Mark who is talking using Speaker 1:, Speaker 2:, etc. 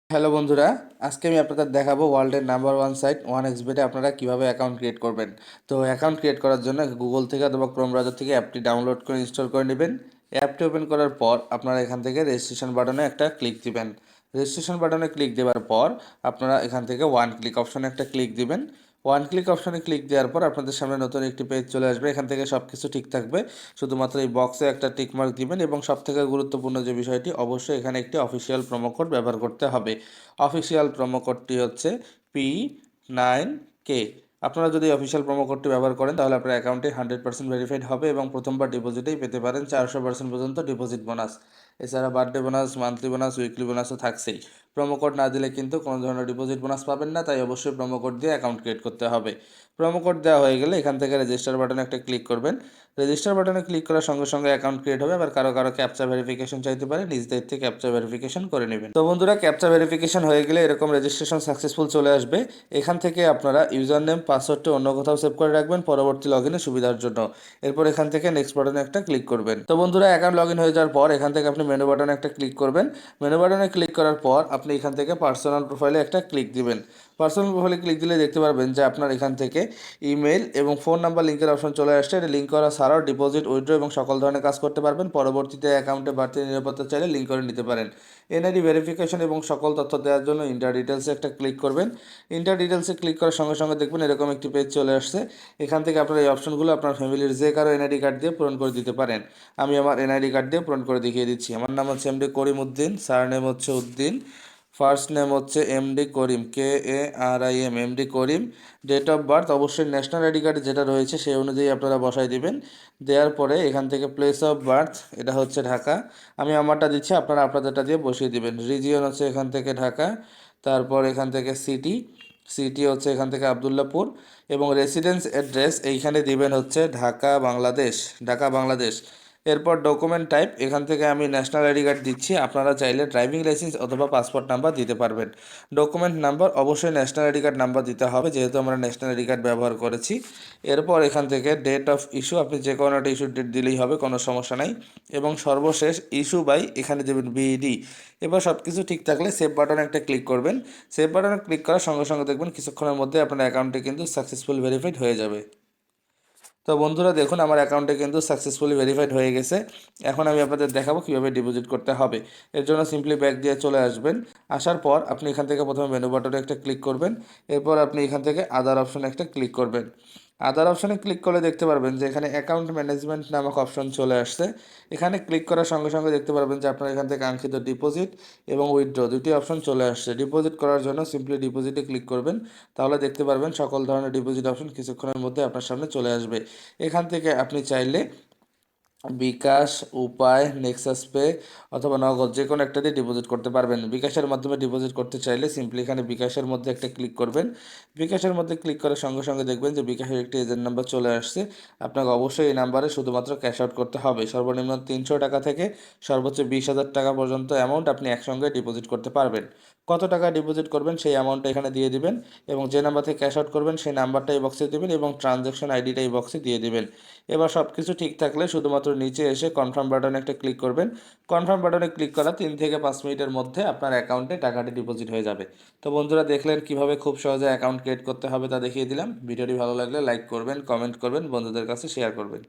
Speaker 1: Hello বন্ধুরা, আজকে আমি আপনাদের দেখাবো ওয়ার্ল্ডের নাম্বার ওয়ান সাইট ওয়ান এক্সবেটে আপনারা কিভাবে অ্যাকাউন্ট ক্রিয়েট করবেন। তো অ্যাকাউন্ট ক্রিয়েট করার জন্য গুগল থেকে অথবা ক্রোম ব্রাউজার থেকে অ্যাপটি ডাউনলোড করে ইনস্টল করে নেবেন। অ্যাপটি ওপেন করার পর আপনারা এখান থেকে রেজিস্ট্রেশন বাটনে একটা ক্লিক দিবেন। রেজিস্ট্রেশন বাটনে ক্লিক দেওয়ার পর আপনারা এখান থেকে ওয়ান ক্লিক অপশনে একটা ক্লিক দিবেন। ওয়ান ক্লিক অপশনে ক্লিক দেওয়ার পর আপনাদের সামনে নতুন একটি পেজ চলে আসবে। এখান থেকে সব কিছু ঠিক থাকবে, শুধুমাত্র এই বক্সে একটা টিক মার্ক দিবেন এবং সবথেকে গুরুত্বপূর্ণ যে বিষয়টি, অবশ্যই এখানে একটি অফিসিয়াল প্রোমো কোড ব্যবহার করতে হবে। অফিসিয়াল প্রোমো কোডটি হচ্ছে P9K। আপনারা যদি অফিসিয়াল প্রোমো কোডটি ব্যবহার করেন তাহলে আপনার অ্যাকাউন্টে 100% ভেরিফাইড হবে এবং প্রথমবার ডিপোজিটেই পেতে পারেন 400% পর্যন্ত ডিপোজিট বোনাস। এছাড়া birthday bonus, monthly bonus, weekly বোনাসও থাকছেই। প্রোমো কোড না দিলে কিন্তু কোনো ধরনের ডিপোজিট বোনাস পাবেন না, তাই অবশ্যই প্রোমো কোড দিয়ে অ্যাকাউন্ট ক্রিয়েট করতে হবে। প্রোমো কোড দেওয়া হয়ে গেলে এখান থেকে রেজিস্টার বাটনে একটা ক্লিক করবেন। রেজিস্টার বাটনে ক্লিক করার সঙ্গে সঙ্গে অ্যাকাউন্ট ক্রিয়েট হবে। আবার কারো কারো ক্যাপচা ভেরিফিকেশন চাইতে পারে, নিজ দায়িত্বে ক্যাপচা ভেরিফিকেশন করে নেবেন। তো বন্ধুরা, ক্যাপচা ভেরিফিকেশন হয়ে গেলে এরকম রেজিস্ট্রেশন সাকসেসফুল চলে আসবে। এখান থেকে আপনারা ইউজার নেম পাসওয়ার্ডটি অন্য কোথাও সেভ করে রাখবেন পরবর্তী লগ ইনের সুবিধার জন্য। এরপর এখান থেকে নেক্সট বাটনে একটা ক্লিক করবেন। তো বন্ধুরা, অ্যাকাউন্ট লগ ইন হয়ে যাওয়ার পর এখান থেকে আপনি মেনু বাটনে একটা ক্লিক করবেন। মেনু বাটনে ক্লিক করার পর আপনি এখান থেকে পার্সোনাল প্রোফাইলে একটা ক্লিক দিবেন। পার্সোনাল প্রোফাইলে ক্লিক দিলে দেখতে পারবেন যে আপনার এখান থেকে ইমেল এবং ফোন নাম্বার লিঙ্কের অপশন চলে আসছে। এটা লিঙ্ক করা ছাড়াও ডিপোজিট, উইথড্র এবং সকল ধরনের কাজ করতে পারবেন। পরবর্তীতে অ্যাকাউন্টে বাড়তি নিরাপত্তা চাইলে লিঙ্ক করে নিতে পারেন। এনআইডি ভেরিফিকেশন এবং সকল তথ্য দেওয়ার জন্য ইন্টার ডিটেলসে একটা ক্লিক করবেন। ইন্টার ডিটেলসে ক্লিক করার সঙ্গে সঙ্গে দেখবেন এরকম একটি পেজ চলে আসছে। এখান থেকে আপনার এই অপশনগুলো আপনার ফ্যামিলির যে কারো এনআইডি কার্ড দিয়ে পূরণ করে দিতে পারেন। আমি আমার এনআইডি কার্ড দিয়ে পূরণ করে দেখিয়ে দিচ্ছি। আমার নাম হচ্ছে এমডি করিম উদ্দিন, সারনেম হচ্ছে উদ্দিন, ফার্স্ট নেম হচ্ছে MD Karim, KARIM, MD Karim. Date of birth অবশ্যই ন্যাশনাল আইডি কার্ডে যেটা রয়েছে সেই অনুযায়ী আপনারা বসাই দিবেন। দেওয়ার পরে এখান থেকে প্লেস অফ বার্থ, এটা হচ্ছে ঢাকা। আমি আমারটা দিচ্ছি, আপনারা আপনাদেরটা দিয়ে বসিয়ে দিবেন। রিজিয়ন হচ্ছে এখান থেকে ঢাকা। তারপর এখান থেকে সিটি, সিটি হচ্ছে এখান থেকে আবদুল্লাপুর। এবং রেসিডেন্স অ্যাড্রেস এইখানে দিবেন হচ্ছে ঢাকা বাংলাদেশ, ঢাকা বাংলাদেশ। এরপর ডকুমেন্ট টাইপ এখান থেকে আমি ন্যাশনাল আইডি কার্ড দিচ্ছি, আপনারা চাইলে ড্রাইভিং লাইসেন্স অথবা পাসপোর্ট নাম্বার দিতে পারবেন। ডকুমেন্ট নাম্বার অবশ্যই ন্যাশনাল আইডি কার্ড নাম্বার দিতে হবে, যেহেতু আমরা ন্যাশনাল আইডি কার্ড ব্যবহার করেছি। এরপর এখান থেকে ডেট অফ ইস্যু, আপনি যে কোনো একটা ইস্যুর ডেট দিলেই হবে, কোনো সমস্যা নাই। এবং সর্বশেষ ইস্যু বাই, এখানে দেবেন BD। এবার সব কিছু ঠিক থাকলে সেভ বাটনে একটা ক্লিক করবেন। সেভ বাটনে ক্লিক করার সঙ্গে সঙ্গে দেখবেন কিছুক্ষণের মধ্যে আপনার অ্যাকাউন্টে কিন্তু সাকসেসফুল ভেরিফাইড হয়ে যাবে। তো বন্ধুরা দেখুন, আমার অ্যাকাউন্টে কিন্তু সাকসেসফুলি ভেরিফাইড হয়ে গেছে। এখন আমি আপনাদের দেখাবো কীভাবে ডিপোজিট করতে হবে। এর জন্য সিম্পলি ব্যাক দিয়ে চলে আসবেন। আসার পর আপনি এখান থেকে প্রথমে মেনু বাটনে একটা ক্লিক করবেন। এরপর আপনি এখান থেকে আদার অপশনে একটা ক্লিক করবেন। আদার অপশনে ক্লিক করলে দেখতে পারবেন যে এখানে অ্যাকাউন্ট ম্যানেজমেন্ট নামক অপশন চলে আসছে। এখানে ক্লিক করার সঙ্গে সঙ্গে দেখতে পারবেন যে আপনার এখান থেকে কাঙ্ক্ষিত ডিপোজিট এবং উইথড্র দুটি অপশন চলে আসছে। ডিপোজিট করার জন্য সিম্পলি ডিপোজিটে ক্লিক করবেন। তাহলে দেখতে পারবেন সকল ধরনের ডিপোজিট অপশন কিছুক্ষণের মধ্যে আপনার সামনে চলে আসবে। এখান থেকে আপনি চাইলে বিকাশ, উপায়, নেক্সাস পে অথবা নগদ যে কোনো একটা দিয়ে ডিপোজিট করতে পারবেন। বিকাশের মাধ্যমে ডিপোজিট করতে চাইলে সিম্পলি এখানে বিকাশের মধ্যে একটা ক্লিক করবেন। বিকাশের মধ্যে ক্লিক করার সঙ্গে সঙ্গে দেখবেন যে বিকাশের একটি এজেন্ট নাম্বার চলে আসছে। আপনাকে অবশ্যই এই নাম্বারে শুধুমাত্র ক্যাশ আউট করতে হবে। সর্বনিম্ন 300 টাকা থেকে সর্বোচ্চ 20,000 টাকা পর্যন্ত অ্যামাউন্ট আপনি একসঙ্গে ডিপোজিট করতে পারবেন। কত টাকা ডিপোজিট করবেন সেই অ্যামাউন্টটা এখানে দিয়ে দিবেন এবং যে নাম্বার থেকে ক্যাশ আউট করবেন সেই নাম্বারটা এই বক্সে দেবেন এবং ট্রানজ্যাকশন আইডিটা এই বক্সে দিয়ে দিবেন। এবার সব কিছু ঠিক থাকলে শুধুমাত্র নিচে এসে কনফার্ম বাটনে একটা ক্লিক করবেন। কনফার্ম বাটনে ক্লিক করা 3 থেকে 5 মিনিটের মধ্যে আপনার অ্যাকাউন্টে টাকাটি ডিপোজিট হয়ে যাবে। তো বন্ধুরা দেখলেন কিভাবে খুব সহজে অ্যাকাউন্ট ক্রিয়েট করতে হবে, তা দেখিয়ে দিলাম। ভিডিওটি ভালো লাগলে লাইক করবেন, কমেন্ট করবেন, বন্ধুদের কাছে শেয়ার করবেন।